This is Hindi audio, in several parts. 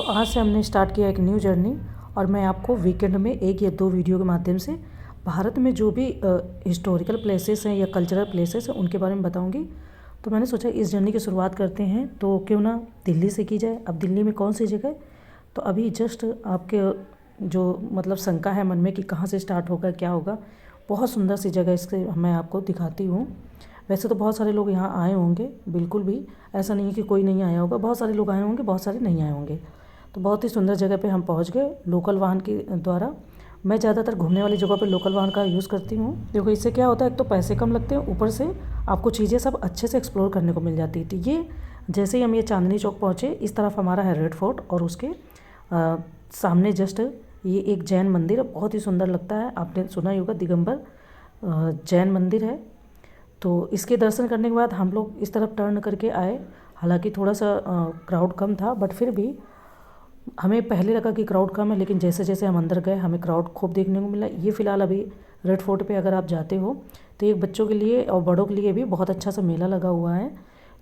आज से हमने स्टार्ट किया एक न्यू जर्नी और मैं आपको वीकेंड में एक या दो वीडियो के माध्यम से भारत में जो भी हिस्टोरिकल प्लेसेस हैं या कल्चरल प्लेसेस हैं उनके बारे में बताऊंगी। तो मैंने सोचा इस जर्नी की शुरुआत करते हैं तो क्यों ना दिल्ली से की जाए। अब दिल्ली में कौन सी जगह, तो अभी जस्ट आपके जो मतलब शंका है मन में कि कहाँ से स्टार्ट होगा क्या होगा, बहुत सुंदर सी जगह इससे मैं आपको दिखाती हूँ। वैसे तो बहुत सारे लोग यहाँ आए होंगे, बिल्कुल भी ऐसा नहीं है कि कोई नहीं आया होगा, बहुत सारे लोग आए होंगे, बहुत सारे नहीं आए होंगे। तो बहुत ही सुंदर जगह पे हम पहुँच गए लोकल वाहन के द्वारा। मैं ज़्यादातर घूमने वाली जगह पे लोकल वाहन का यूज़ करती हूँ, क्योंकि इससे क्या होता है, एक तो पैसे कम लगते हैं, ऊपर से आपको चीज़ें सब अच्छे से एक्सप्लोर करने को मिल जाती है। तो ये जैसे ही हम ये चांदनी चौक पहुँचे, इस तरफ हमारा है रेड फोर्ट और उसके सामने जस्ट ये एक जैन मंदिर बहुत ही सुंदर लगता है। आपने सुना ही होगा, दिगंबर जैन मंदिर है। तो इसके दर्शन करने के बाद हम लोग इस तरफ टर्न करके आए। हालांकि थोड़ा सा क्राउड कम था, बट फिर भी हमें पहले लगा कि क्राउड कम है, लेकिन जैसे जैसे हम अंदर गए हमें क्राउड खूब देखने को मिला। ये फ़िलहाल अभी रेड फोर्ट पे अगर आप जाते हो तो एक बच्चों के लिए और बड़ों के लिए भी बहुत अच्छा सा मेला लगा हुआ है,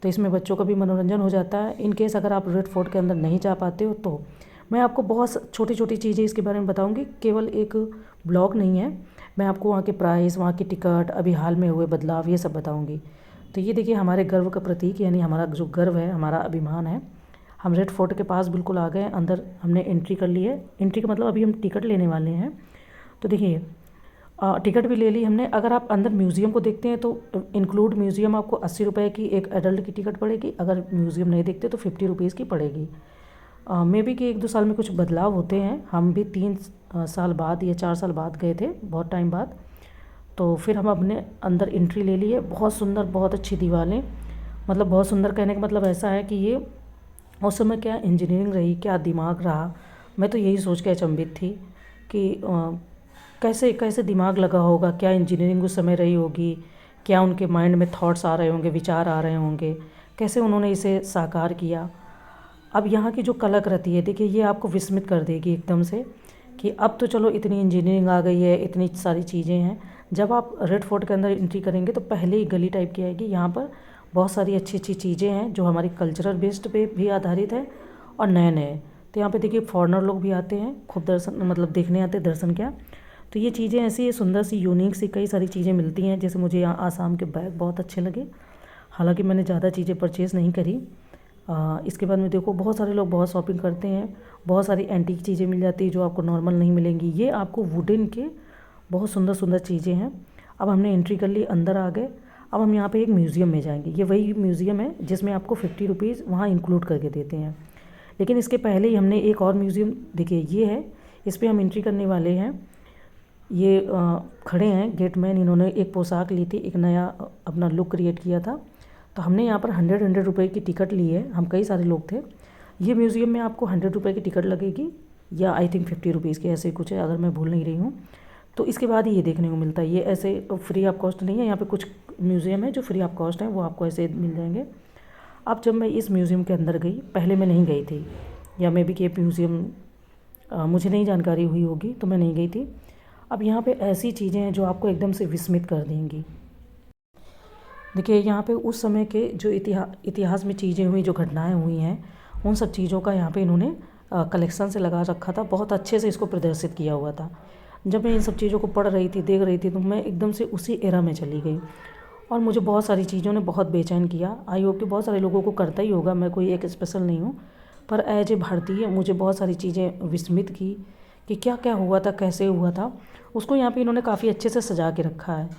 तो इसमें बच्चों का भी मनोरंजन हो जाता है। इन केस अगर आप रेड फोर्ट के अंदर नहीं जा पाते हो तो मैं आपको बहुत छोटी छोटी चीज़ें इसके बारे में बताऊँगी, केवल एक ब्लॉग नहीं है। मैं आपको वहाँ के प्राइस, वहाँ की टिकट, अभी हाल में हुए बदलाव, ये सब बताऊँगी। तो ये देखिए हमारे गर्व का प्रतीक, यानी हमारा जो गर्व है, हमारा अभिमान है। हम रेड फोर्ट के पास बिल्कुल आ गए, अंदर हमने एंट्री कर ली है। एंट्री का मतलब अभी हम टिकट लेने वाले हैं। तो देखिए टिकट भी ले ली हमने। अगर आप अंदर म्यूज़ियम को देखते हैं तो इंक्लूड म्यूज़ियम आपको 80 रुपये की एक एडल्ट की टिकट पड़ेगी। अगर म्यूज़ियम नहीं देखते तो 50 रुपीज़ की पड़ेगी। मे बी कि 1-2 साल में कुछ बदलाव होते हैं। हम भी 3 साल बाद या 4 साल बाद गए थे, बहुत टाइम बाद। तो फिर हम अपने अंदर एंट्री ले लिए। बहुत सुंदर, बहुत अच्छी दीवारें, मतलब बहुत सुंदर कहने का मतलब ऐसा है कि ये उस समय क्या इंजीनियरिंग रही, क्या दिमाग रहा। मैं तो यही सोच के अचंभित थी कि कैसे कैसे दिमाग लगा होगा, क्या इंजीनियरिंग उस समय रही होगी, क्या उनके माइंड में थॉट्स आ रहे होंगे, विचार आ रहे होंगे, कैसे उन्होंने इसे साकार किया। अब यहाँ की जो कलाकृति है, देखिए ये आपको विस्मित कर देगी एकदम से कि अब तो चलो इतनी इंजीनियरिंग आ गई है, इतनी सारी चीज़ें हैं। जब आप रेड फोर्ट के अंदर एंट्री करेंगे तो पहले ही गली टाइप की आएगी। यहाँ पर बहुत सारी अच्छी अच्छी चीज़ें हैं जो हमारी कल्चरल बेस्ड पे भी आधारित है और नए नए। तो यहाँ पे देखिए फॉरेनर लोग भी आते हैं, खूब दर्शन मतलब देखने आते हैं, दर्शन क्या। तो ये चीज़ें ऐसी सुंदर सी यूनिक सी कई सारी चीज़ें मिलती हैं। जैसे मुझे यहाँ आसाम के बैग बहुत अच्छे लगे, हालांकि मैंने ज़्यादा चीज़ें परचेज़ नहीं करी। इसके बाद में देखो बहुत सारे लोग बहुत शॉपिंग करते हैं, बहुत सारी एंटीक चीज़ें मिल जाती है जो आपको नॉर्मल नहीं मिलेंगी। ये आपको वुडन के बहुत सुंदर सुंदर चीज़ें हैं। अब हमने एंट्री कर ली, अंदर आ गए। अब हम यहाँ पे एक म्यूज़ियम में जाएंगे। ये वही म्यूज़ियम है जिसमें आपको 50 रुपीज़ वहाँ इंक्लूड करके देते हैं। लेकिन इसके पहले ही हमने एक और म्यूज़ियम, देखिए ये है, इस पर हम एंट्री करने वाले हैं। ये खड़े हैं गेटमैन, इन्होंने एक पोशाक ली थी, एक नया अपना लुक क्रिएट किया था। तो हमने यहाँ पर 100 रुपये की टिकट ली है। हम कई सारे लोग थे। ये म्यूज़ियम में आपको 100 रुपये की टिकट लगेगी, या आई थिंक 50 रुपीज़ की, ऐसे कुछ है अगर मैं भूल नहीं रही हूँ। तो इसके बाद ही ये देखने को मिलता है। ये ऐसे फ्री ऑफ कॉस्ट नहीं है। यहाँ पे कुछ म्यूज़ियम है जो फ्री ऑफ कॉस्ट है, वो आपको ऐसे मिल जाएंगे। अब जब मैं इस म्यूज़ियम के अंदर गई, पहले मैं नहीं गई थी, या मे बी कि म्यूज़ियम मुझे नहीं जानकारी हुई होगी तो मैं नहीं गई थी। अब यहाँ पे ऐसी चीज़ें हैं जो आपको एकदम से विस्मित कर देंगी। देखिए यहाँ पे उस समय के जो इतिहास में चीज़ें हुई, जो घटनाएं हुई हैं, उन सब चीज़ों का यहाँ पे इन्होंने कलेक्शन से लगा रखा था। बहुत अच्छे से इसको प्रदर्शित किया हुआ था। जब मैं इन सब चीज़ों को पढ़ रही थी, देख रही थी, तो मैं एकदम से उसी एरा में चली गई और मुझे बहुत सारी चीज़ों ने बहुत बेचैन किया। आई होप कि बहुत सारे लोगों को करता ही होगा, मैं कोई एक स्पेशल नहीं हूँ। पर एज ए भारतीय मुझे बहुत सारी चीज़ें विस्मित की कि क्या क्या हुआ था, कैसे हुआ था। उसको यहाँ पे इन्होंने काफ़ी अच्छे से सजा के रखा है।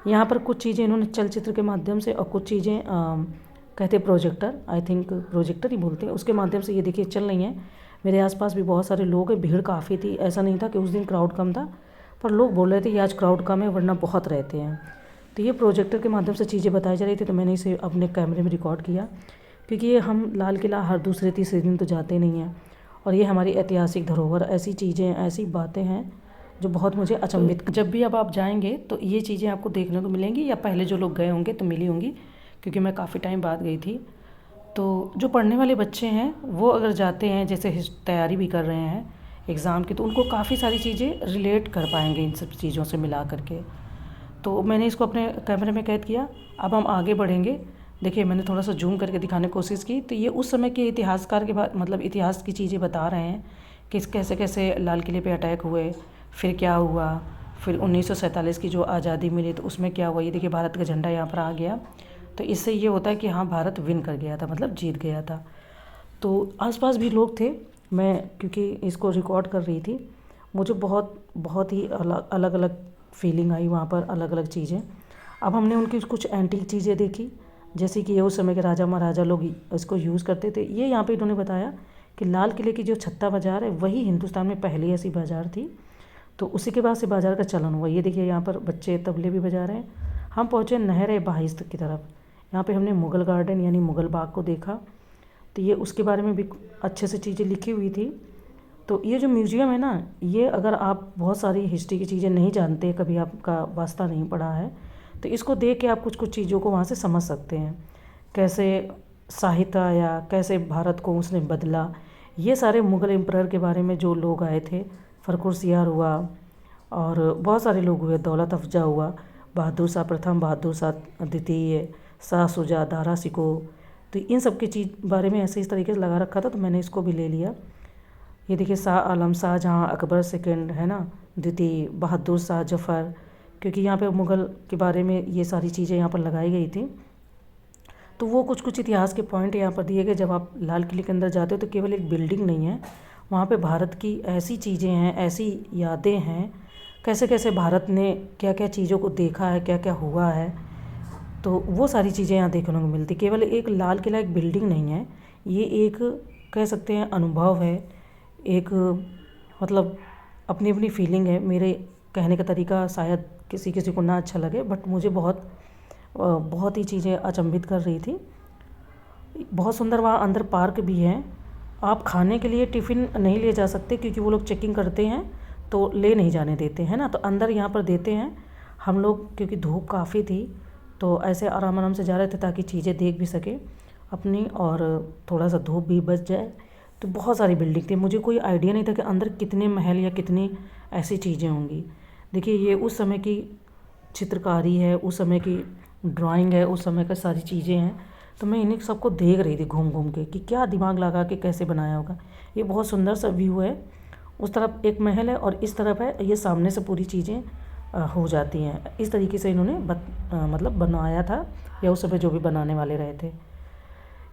यहाँ पर कुछ चीज़ें इन्होंने चलचित्र के माध्यम से, और कुछ चीज़ें कहते प्रोजेक्टर, आई थिंक प्रोजेक्टर ही बोलते हैं, उसके माध्यम से ये देखिए चल रही हैं। मेरे आसपास भी बहुत सारे लोग हैं, भीड़ काफ़ी थी। ऐसा नहीं था कि उस दिन क्राउड कम था, पर लोग बोल रहे थे कि आज क्राउड कम है, वरना बहुत रहते हैं। तो ये प्रोजेक्टर के माध्यम से चीज़ें बताई जा रही थी, तो मैंने इसे अपने कैमरे में रिकॉर्ड किया, क्योंकि ये हम लाल किला हर दूसरे तीसरे दिन तो जाते नहीं हैं, और ये हमारी ऐतिहासिक धरोहर, ऐसी चीज़ें, ऐसी बातें हैं जो बहुत मुझे अचंभित। जब भी अब आप जाएंगे तो ये चीज़ें आपको देखने को मिलेंगी, या पहले जो लोग गए होंगे तो मिली होंगी, क्योंकि मैं काफ़ी टाइम बाद गई थी। तो जो पढ़ने वाले बच्चे हैं वो अगर जाते हैं, जैसे तैयारी भी कर रहे हैं एग्ज़ाम की, तो उनको काफ़ी सारी चीज़ें रिलेट कर पाएंगे इन सब चीज़ों से मिला करके। तो मैंने इसको अपने कैमरे में कैद किया। अब हम आगे बढ़ेंगे। देखिए मैंने थोड़ा सा जूम करके दिखाने की कोशिश की, तो ये उस समय के इतिहासकार के बाद मतलब इतिहास की चीज़ें बता रहे हैं कि कैसे कैसे लाल किले पे अटैक हुए, फिर क्या हुआ, फिर 1947 की जो आज़ादी मिली तो उसमें क्या हुआ। ये देखिए भारत का झंडा यहाँ पर आ गया, तो इससे ये होता है कि हाँ भारत विन कर गया था, मतलब जीत गया था। तो आसपास भी लोग थे, मैं क्योंकि इसको रिकॉर्ड कर रही थी, मुझे बहुत बहुत ही अलग अलग फीलिंग आई वहाँ पर, अलग अलग चीज़ें। अब हमने उनकी कुछ एंटीक चीज़ें देखी, जैसे कि ये उस समय के राजा महाराजा लोग इसको यूज़ करते थे। ये यहाँ पे इन्होंने बताया कि लाल किले की जो छत्ता बाज़ार है वही हिंदुस्तान में पहली ऐसी बाज़ार थी, तो उसी के बाद से बाज़ार का चलन हुआ। ये देखिए यहाँ पर बच्चे तबले भी बजा रहे हैं। हम पहुँचे नहर बाहिस्त की तरफ, यहाँ पे हमने मुग़ल गार्डन यानी मुग़ल बाग को देखा, तो ये उसके बारे में भी अच्छे से चीज़ें लिखी हुई थी। तो ये जो म्यूज़ियम है ना, ये अगर आप बहुत सारी हिस्ट्री की चीज़ें नहीं जानते, कभी आपका वास्ता नहीं पड़ा है, तो इसको देख के आप कुछ कुछ चीज़ों को वहाँ से समझ सकते हैं, कैसे साहित्य आया, कैसे भारत को उसने बदला। ये सारे मुग़ल एम्परर के बारे में जो लोग आए थे, फ़खरुल सियार हुआ और बहुत सारे लोग हुए, दौलत अफ़ज़ा हुआ, बहादुर शाह प्रथम, बहादुर शाह द्वितीय, शाह शुजा, दारा शिकोह, तो इन सब की चीज़ बारे में ऐसे इस तरीके से लगा रखा था, तो मैंने इसको भी ले लिया। ये देखिए शाह आलम, शाहजहाँ, अकबर सेकंड है ना, द्वितीय, बहादुर शाह जफ़र, क्योंकि यहाँ पे मुग़ल के बारे में ये सारी चीज़ें यहाँ पर लगाई गई थी। तो वो कुछ कुछ इतिहास के पॉइंट यहाँ पर दिए गए। जब आप लाल किले के अंदर जाते हो तो केवल एक बिल्डिंग नहीं है, वहाँ पे भारत की ऐसी चीज़ें हैं, ऐसी यादें हैं, कैसे कैसे भारत ने क्या क्या चीज़ों को देखा है, क्या क्या हुआ है, तो वो सारी चीज़ें यहाँ देखने को मिलती। केवल एक लाल किला एक बिल्डिंग नहीं है, ये एक कह सकते हैं अनुभव है, एक मतलब अपनी अपनी फीलिंग है। मेरे कहने का तरीका शायद किसी किसी को ना अच्छा लगे, बट मुझे बहुत ही चीज़ें अचंभित कर रही थी। बहुत सुंदर वहाँ अंदर पार्क भी है। आप खाने के लिए टिफ़िन नहीं ले जा सकते क्योंकि वो लोग चेकिंग करते हैं, तो ले नहीं जाने देते हैं ना, तो अंदर यहाँ पर देते हैं। हम लोग क्योंकि धूप काफ़ी थी तो ऐसे आराम आराम से जा रहे थे ताकि चीज़ें देख भी सके अपनी और थोड़ा सा धूप भी बच जाए। तो बहुत सारी बिल्डिंग थी, मुझे कोई आइडिया नहीं था कि अंदर कितने महल या कितनी ऐसी चीज़ें होंगी। देखिए ये उस समय की चित्रकारी है, उस समय की ड्राइंग है, उस समय का सारी चीज़ें हैं, तो मैं इन्हीं सबको देख रही थी घूम घूम के कि क्या दिमाग लगा के कैसे बनाया होगा। ये बहुत सुंदर सा व्यू है, उस तरफ एक महल है और इस तरफ है, ये सामने से पूरी चीज़ें हो जाती हैं। इस तरीके से इन्होंने मतलब बनाया था, या उस समय जो भी बनाने वाले रहे थे।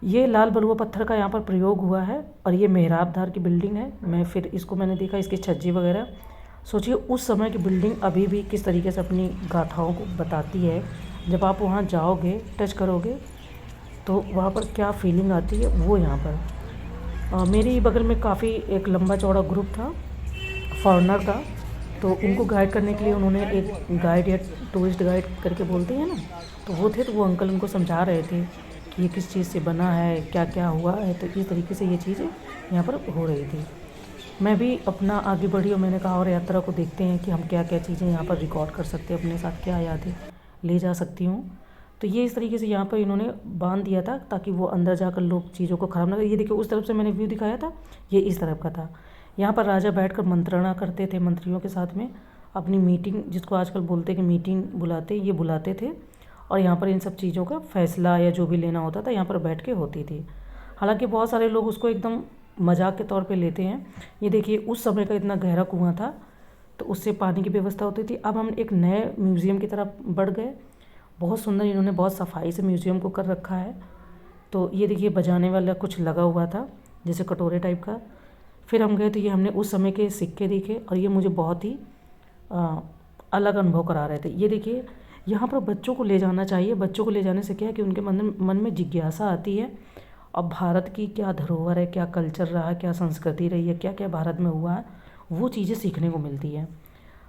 ये लाल बलुआ पत्थर का यहाँ पर प्रयोग हुआ है और ये मेहराबदार की बिल्डिंग है। मैंने देखा इसकी छज्जी वगैरह। सोचिए उस समय की बिल्डिंग अभी भी किस तरीके से अपनी गाथाओं को बताती है। जब आप वहाँ जाओगे, टच करोगे, तो वहाँ पर क्या फीलिंग आती है वो यहाँ पर। मेरी बगल में काफ़ी एक लंबा चौड़ा ग्रुप था फॉरेनर का, तो उनको गाइड करने के लिए उन्होंने एक गाइड या टूरिस्ट गाइड करके बोलते हैं ना, तो वो थे, तो वो अंकल उनको समझा रहे थे कि ये किस चीज़ से बना है, क्या क्या हुआ है। तो इस तरीके से ये चीज़ें यहाँ पर हो रही थी। मैं भी अपना आगे बढ़ी और मैंने कहा और यात्रा को देखते हैं कि हम क्या क्या चीज़ें यहाँ पर रिकॉर्ड कर सकते हैं, अपने साथ क्या यादें ले जा सकती हूँ। तो ये इस तरीके से यहाँ पर इन्होंने बांध दिया था ताकि वो अंदर जाकर लोग चीज़ों को ख़राब ना करें। ये देखिए उस तरफ से मैंने व्यू दिखाया था, ये इस तरफ का था। यहाँ पर राजा बैठकर मंत्रणा करते थे मंत्रियों के साथ में, अपनी मीटिंग, जिसको आजकल बोलते हैं कि मीटिंग बुलाते, ये बुलाते थे और यहाँ पर इन सब चीज़ों का फैसला या जो भी लेना होता था यहाँ पर बैठ के होती थी। हालांकि बहुत सारे लोग उसको एकदम मजाक के तौर पे लेते हैं। ये देखिए उस समय का इतना गहरा कुआं था, तो उससे पानी की व्यवस्था होती थी। अब हम एक नए म्यूज़ियम की तरफ बढ़ गए। बहुत सुंदर, इन्होंने बहुत सफाई से म्यूज़ियम को कर रखा है। तो ये देखिए बजाने वाला कुछ लगा हुआ था जैसे कटोरे टाइप का। फिर हम गए तो ये हमने उस समय के सिक्के देखे और ये मुझे बहुत ही अलग अनुभव करा रहे थे। ये देखिए यहाँ पर बच्चों को ले जाना चाहिए। बच्चों को ले जाने से क्या है कि उनके मन में जिज्ञासा आती है और भारत की क्या धरोहर है, क्या कल्चर रहा है, क्या संस्कृति रही है, क्या क्या भारत में हुआ है, वो चीज़ें सीखने को मिलती है।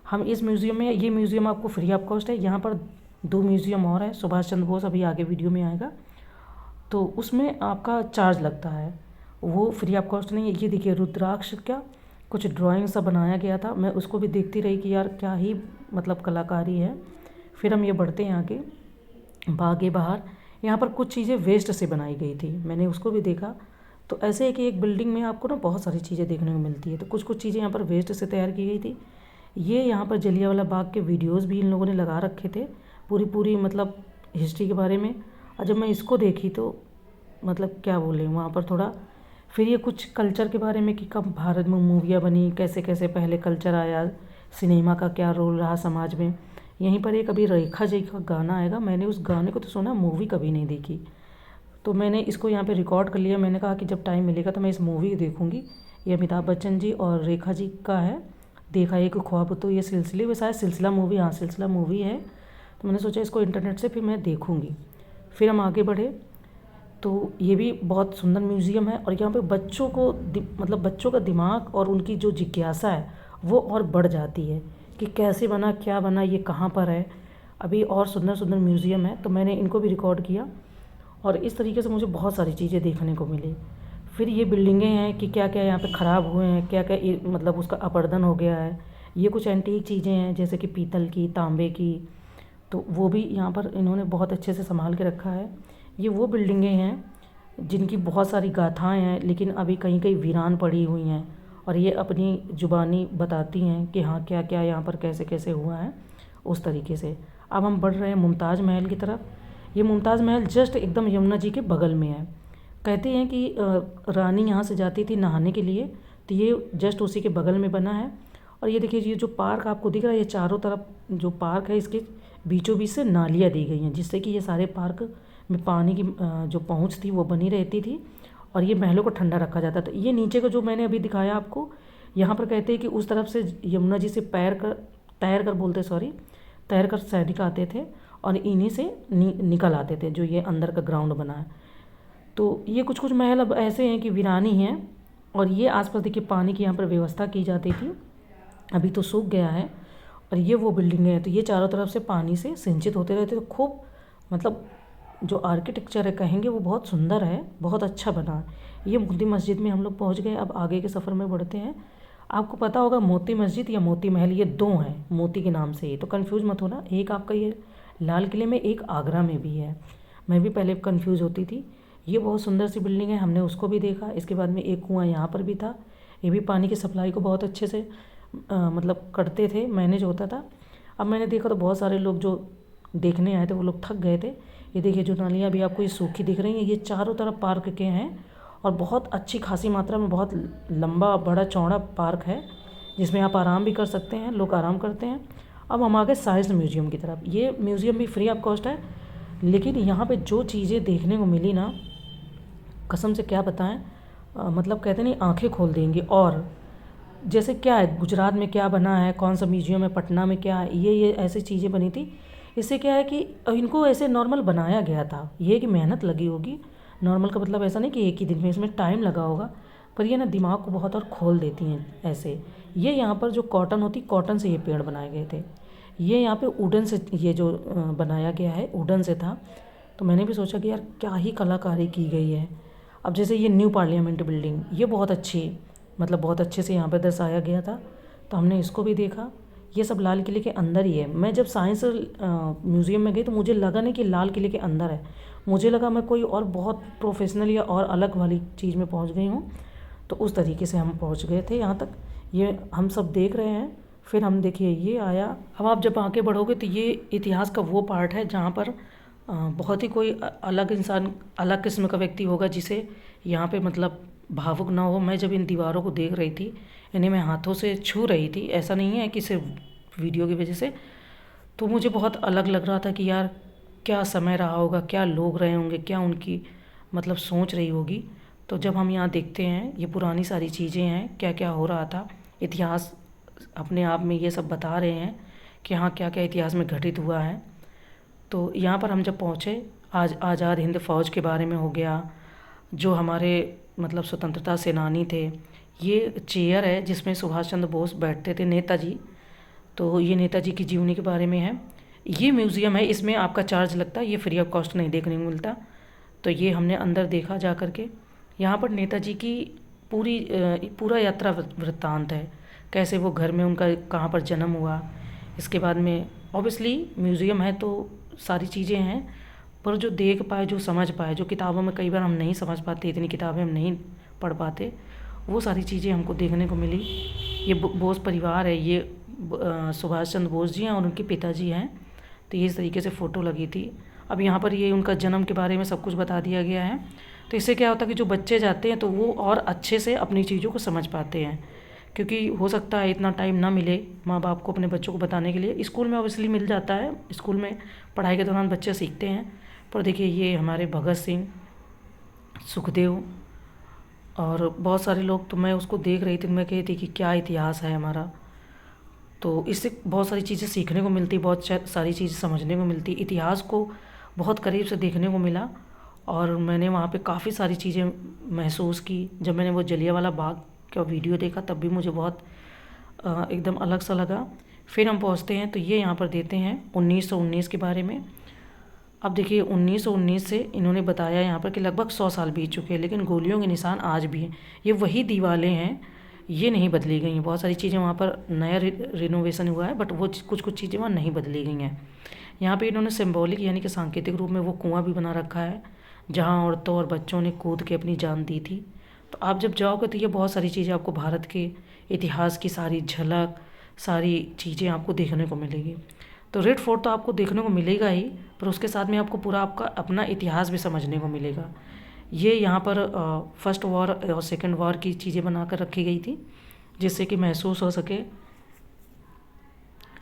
हम इस म्यूज़ियम में, ये म्यूज़ियम आपको फ्री ऑफ कॉस्ट है। यहाँ पर 2 म्यूज़ियम और है, सुभाष चंद्र बोस अभी आगे वीडियो में आएगा, तो उसमें आपका चार्ज लगता है, वो फ्री ऑफ कॉस्ट नहीं है। ये देखिए रुद्राक्ष का कुछ ड्राइंग सा बनाया गया था, मैं उसको भी देखती रही कि यार क्या ही मतलब कलाकारी है। फिर हम ये बढ़ते हैं आगे, बागे बाहर। यहाँ पर कुछ चीज़ें वेस्ट से बनाई गई थी, मैंने उसको भी देखा। तो ऐसे है कि एक बिल्डिंग में आपको ना बहुत सारी चीज़ें देखने को मिलती है, तो कुछ कुछ चीज़ें यहाँ पर वेस्ट से तैयार की गई थी। ये यहाँ पर जलियांवाला बाग के वीडियोज़ भी इन लोगों ने लगा रखे थे, पूरी मतलब हिस्ट्री के बारे में। और जब मैं इसको देखी तो मतलब क्या बोले वहाँ पर थोड़ा, फिर ये कुछ कल्चर के बारे में कि कब भारत में मूवियाँ बनी, कैसे कैसे पहले कल्चर आया, सिनेमा का क्या रोल रहा समाज में। यहीं पर एक अभी रेखा जी का गाना आएगा, मैंने उस गाने को तो सुना, मूवी कभी नहीं देखी। तो मैंने इसको यहाँ पे रिकॉर्ड कर लिया। मैंने कहा कि जब टाइम मिलेगा तो मैं इस मूवी देखूँगी। ये अमिताभ बच्चन जी और रेखा जी का है, देखा एक ख्वाब। तो ये सिलसिले में शायद सिलसिला मूवी, हाँ सिलसिला मूवी है। तो मैंने सोचा इसको इंटरनेट से फिर मैं देखूँगी। फिर हम आगे बढ़े तो ये भी बहुत सुंदर म्यूज़ियम है, और यहाँ पे बच्चों को मतलब बच्चों का दिमाग और उनकी जो जिज्ञासा है वो और बढ़ जाती है कि कैसे बना, क्या बना, ये कहाँ पर है। अभी और सुंदर सुंदर म्यूज़ियम है, तो मैंने इनको भी रिकॉर्ड किया, और इस तरीके से मुझे बहुत सारी चीज़ें देखने को मिली। फिर ये बिल्डिंगें हैं कि क्या क्या यहाँ पे ख़राब हुए हैं, क्या क्या मतलब उसका अपरदन हो गया है। ये कुछ एंटीक चीज़ें हैं जैसे कि पीतल की, तांबे की, तो वो भी यहाँ पर इन्होंने बहुत अच्छे से संभाल के रखा है। ये वो बिल्डिंगें हैं जिनकी बहुत सारी गाथाएं हैं, लेकिन अभी कहीं कहीं वीरान पड़ी हुई हैं, और ये अपनी ज़ुबानी बताती हैं कि हाँ क्या क्या यहाँ पर कैसे कैसे हुआ है उस तरीके से। अब हम बढ़ रहे हैं मुमताज़ महल की तरफ। ये मुमताज़ महल जस्ट एकदम यमुना जी के बगल में है। कहते हैं कि रानी यहाँ से जाती थी नहाने के लिए, तो ये जस्ट उसी के बगल में बना है। और ये देखिए, ये जो पार्क आपको दिख रहा है, ये चारों तरफ जो पार्क है इसके बीचों बीच से नालियाँ दी गई हैं, जिससे कि ये सारे पार्क में पानी की जो पहुँच थी वो बनी रहती थी, और ये महलों को ठंडा रखा जाता था। ये नीचे का जो मैंने अभी दिखाया आपको, यहाँ पर कहते हैं कि उस तरफ से यमुना जी से तैर कर सैनिक आते थे, और इन्हीं से निकल आते थे, जो ये अंदर का ग्राउंड बना है। तो ये कुछ कुछ महल अब ऐसे हैं कि वीरानी हैं, और ये आसपास देखिए पानी की यहाँ पर व्यवस्था की जाती थी, अभी तो सूख गया है। और ये वो बिल्डिंगें हैं, तो ये चारों तरफ से पानी से सिंचित होते रहते, तो खूब मतलब जो आर्किटेक्चर है कहेंगे वो बहुत सुंदर है, बहुत अच्छा बना है। ये मोती मस्जिद में हम लोग पहुँच गए। अब आगे के सफ़र में बढ़ते हैं। आपको पता होगा मोती मस्जिद या मोती महल, ये दो हैं मोती के नाम से ही, तो कन्फ्यूज़ मत होना। एक आपका ये लाल किले में, एक आगरा में भी है। मैं भी पहले कन्फ्यूज़ होती थी। ये बहुत सुंदर सी बिल्डिंग है, हमने उसको भी देखा। इसके बाद में एक कुआँ यहाँ पर भी था, ये भी पानी की सप्लाई को बहुत अच्छे से मतलब करते थे, मैनेज होता था। अब मैंने देखा तो बहुत सारे लोग जो देखने आए थे वो लोग थक गए थे। ये देखिए जो नालियाँ भी आपको ये सूखी दिख रही हैं, ये चारों तरफ पार्क के हैं, और बहुत अच्छी खासी मात्रा में बहुत लंबा बड़ा चौड़ा पार्क है, जिसमें आप आराम भी कर सकते हैं, लोग आराम करते हैं। अब हम आ गए साइंस म्यूज़ियम की तरफ। ये म्यूज़ियम भी फ्री ऑफ कॉस्ट है, लेकिन यहाँ पे जो चीज़ें देखने को मिली ना, कसम से क्या बताएं, मतलब कहते नहीं आंखें खोल देंगी। और जैसे क्या है गुजरात में क्या बना है, कौन सा म्यूज़ियम है, पटना में क्या है, ये ऐसी चीज़ें बनी थी। इससे क्या है कि इनको ऐसे नॉर्मल बनाया गया था, ये कि मेहनत लगी होगी। नॉर्मल का मतलब ऐसा नहीं कि एक ही दिन में, इसमें टाइम लगा होगा, पर ये ना दिमाग को बहुत और खोल देती हैं ऐसे। ये यहाँ पर जो कॉटन होती, कॉटन से ये पेड़ बनाए गए थे। ये यहाँ पे वुडन से ये जो बनाया गया है वुडन से था। तो मैंने भी सोचा कि यार क्या ही कलाकारी की गई है। अब जैसे ये न्यू पार्लियामेंट बिल्डिंग, ये बहुत अच्छी मतलब बहुत अच्छे से यहाँ पर दर्शाया गया था, तो हमने इसको भी देखा। ये सब लाल किले के अंदर ही है। मैं जब साइंस म्यूज़ियम में गई तो मुझे लगा नहीं कि लाल किले के अंदर है, मुझे लगा मैं कोई और बहुत प्रोफेशनल या और अलग वाली चीज़ में पहुंच गई हूँ। तो उस तरीके से हम पहुंच गए थे यहाँ तक। ये हम सब देख रहे हैं। फिर हम देखिए ये आया। अब आप जब आगे बढ़ोगे तो ये इतिहास का वो पार्ट है जहाँ पर बहुत ही कोई अलग इंसान, अलग किस्म का व्यक्ति होगा जिसे यहाँ पे मतलब भावुक ना हो। मैं जब इन दीवारों को देख रही थी, इन्हें मैं हाथों से छू रही थी, ऐसा नहीं है कि सिर्फ वीडियो की वजह से, तो मुझे बहुत अलग लग रहा था कि यार क्या समय रहा होगा, क्या लोग रहे होंगे, क्या उनकी मतलब सोच रही होगी। तो जब हम यहाँ देखते हैं ये पुरानी सारी चीज़ें हैं, क्या क्या हो रहा था, इतिहास अपने आप में ये सब बता रहे हैं कि हाँ क्या क्या इतिहास में घटित हुआ है। तो यहाँ पर हम जब पहुँचे, आज आज़ाद हिंद फ़ौज के बारे में हो गया, जो हमारे मतलब स्वतंत्रता सेनानी थे। ये चेयर है जिसमें सुभाष चंद्र बोस बैठते थे, नेताजी। तो ये नेताजी की जीवनी के बारे में है। ये म्यूज़ियम है, इसमें आपका चार्ज लगता है, ये फ्री ऑफ कॉस्ट नहीं देखने को मिलता। तो ये हमने अंदर देखा जा कर के। यहाँ पर नेताजी की पूरा यात्रा वृत्तांत है, कैसे वो घर में उनका कहाँ पर जन्म हुआ। इसके बाद में ऑब्वियसली म्यूज़ियम है तो सारी चीज़ें हैं, पर जो देख पाए, जो समझ पाए, जो किताबों में कई बार हम नहीं समझ पाते, इतनी किताबें हम नहीं पढ़ पाते, वो सारी चीज़ें हमको देखने को मिली। ये बोस परिवार है, ये सुभाष चंद्र बोस जी हैं और उनके पिताजी हैं। तो ये इस तरीके से फ़ोटो लगी थी। अब यहाँ पर ये उनका जन्म के बारे में सब कुछ बता दिया गया है। तो इससे क्या होता है कि जो बच्चे जाते हैं तो वो और अच्छे से अपनी चीज़ों को समझ पाते हैं, क्योंकि हो सकता है इतना टाइम ना मिले माँ बाप को अपने बच्चों को बताने के लिए। स्कूल में ऑब्वियसली मिल जाता है, स्कूल में पढ़ाई के दौरान बच्चे सीखते हैं, पर देखिए ये हमारे भगत सिंह, सुखदेव और बहुत सारे लोग, तो मैं उसको देख रही थी, मैं कही थी कि क्या इतिहास है हमारा। तो इससे बहुत सारी चीज़ें सीखने को मिलती, बहुत सारी चीज़ें समझने को मिलती, इतिहास को बहुत करीब से देखने को मिला। और मैंने वहाँ पे काफ़ी सारी चीज़ें महसूस की। जब मैंने वो जलियांवाला बाग का वीडियो देखा तब भी मुझे बहुत एकदम अलग सा लगा। फिर हम पहुँचते हैं तो ये यहाँ पर देते हैं 1919 के बारे में। अब देखिए 1919 से इन्होंने बताया यहाँ पर कि लगभग 100 साल बीत चुके हैं, लेकिन गोलियों के निशान आज भी हैं। ये वही दीवारें हैं, ये नहीं बदली गई हैं। बहुत सारी चीज़ें वहाँ पर नया रिनोवेशन हुआ है, बट वो कुछ कुछ चीज़ें वहाँ नहीं बदली गई हैं। यहाँ पे इन्होंने सिंबॉलिक यानी कि सांकेतिक रूप में वो कुआं भी बना रखा है जहाँ औरतों और बच्चों ने कूद के अपनी जान दी थी। तो आप जब जाओगे तो ये बहुत सारी चीज़ें आपको भारत के इतिहास की सारी झलक, सारी चीज़ें आपको देखने को मिलेगी। तो रेड फोर्ट तो आपको देखने को मिलेगा ही, पर उसके साथ में आपको पूरा आपका अपना इतिहास भी समझने को मिलेगा। ये यहाँ पर फर्स्ट वॉर और सेकंड वॉर की चीज़ें बना कर रखी गई थी, जिससे कि महसूस हो सके,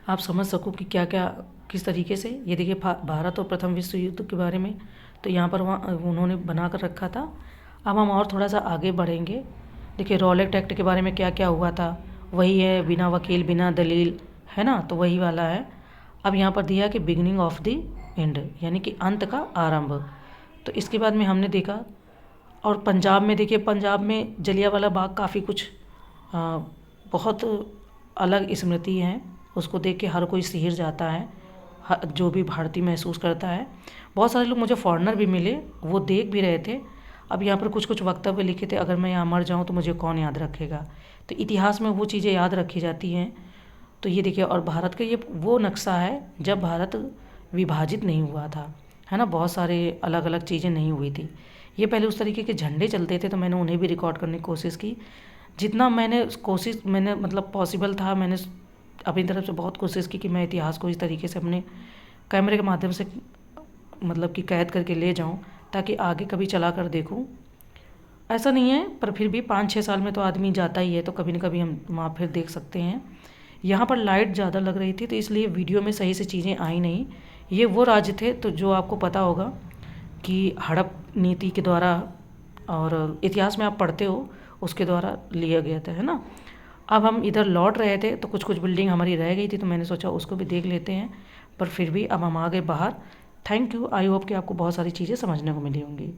आप समझ सको कि क्या क्या किस तरीके से। ये देखिए भारत और प्रथम विश्व युद्ध के बारे में, तो यहाँ पर वहाँ उन्होंने बना कर रखा था। अब हम और थोड़ा सा आगे बढ़ेंगे। देखिए रॉलेट एक्ट के बारे में क्या क्या हुआ था, वही है, बिना वकील बिना दलील, है ना, तो वही वाला है। अब यहाँ पर दिया कि बिगिनिंग ऑफ द एंड, यानी कि अंत का आरंभ। तो इसके बाद में हमने देखा, और पंजाब में देखिए, पंजाब में जलियांवाला बाग काफ़ी कुछ बहुत अलग स्मृति है, उसको देख के हर कोई सिहर जाता है, जो भी भारतीय महसूस करता है। बहुत सारे लोग मुझे फॉरेनर भी मिले, वो देख भी रहे थे। अब यहाँ पर कुछ कुछ वक्तव्य लिखे थे, अगर मैं यहाँ मर जाऊँ तो मुझे कौन याद रखेगा। तो इतिहास में वो चीज़ें याद रखी जाती हैं। तो ये देखिए, और भारत का ये वो नक्शा है जब भारत विभाजित नहीं हुआ था, है ना, बहुत सारे अलग अलग चीज़ें नहीं हुई थी। ये पहले उस तरीके के झंडे चलते थे, तो मैंने उन्हें भी रिकॉर्ड करने की कोशिश की, जितना मैंने मतलब पॉसिबल था। मैंने अपनी तरफ से बहुत कोशिश की कि मैं इतिहास को इस तरीके से अपने कैमरे के माध्यम से मतलब कि कैद करके ले जाऊं, ताकि आगे कभी चला कर देखूं। ऐसा नहीं है, पर फिर भी 5-6 साल में तो आदमी जाता ही है, तो कभी न कभी हम वहाँ फिर देख सकते हैं। यहाँ पर लाइट ज़्यादा लग रही थी, तो इसलिए वीडियो में सही से चीज़ें आई नहीं। ये वो राज्य थे तो जो आपको पता होगा कि हड़प नीति के द्वारा, और इतिहास में आप पढ़ते हो, उसके द्वारा लिया गया था, है ना। अब हम इधर लौट रहे थे तो कुछ कुछ बिल्डिंग हमारी रह गई थी, तो मैंने सोचा उसको भी देख लेते हैं, पर फिर भी अब हम आ गए बाहर। थैंक यू, आई होप कि आपको बहुत सारी चीज़ें समझने को मिली होंगी।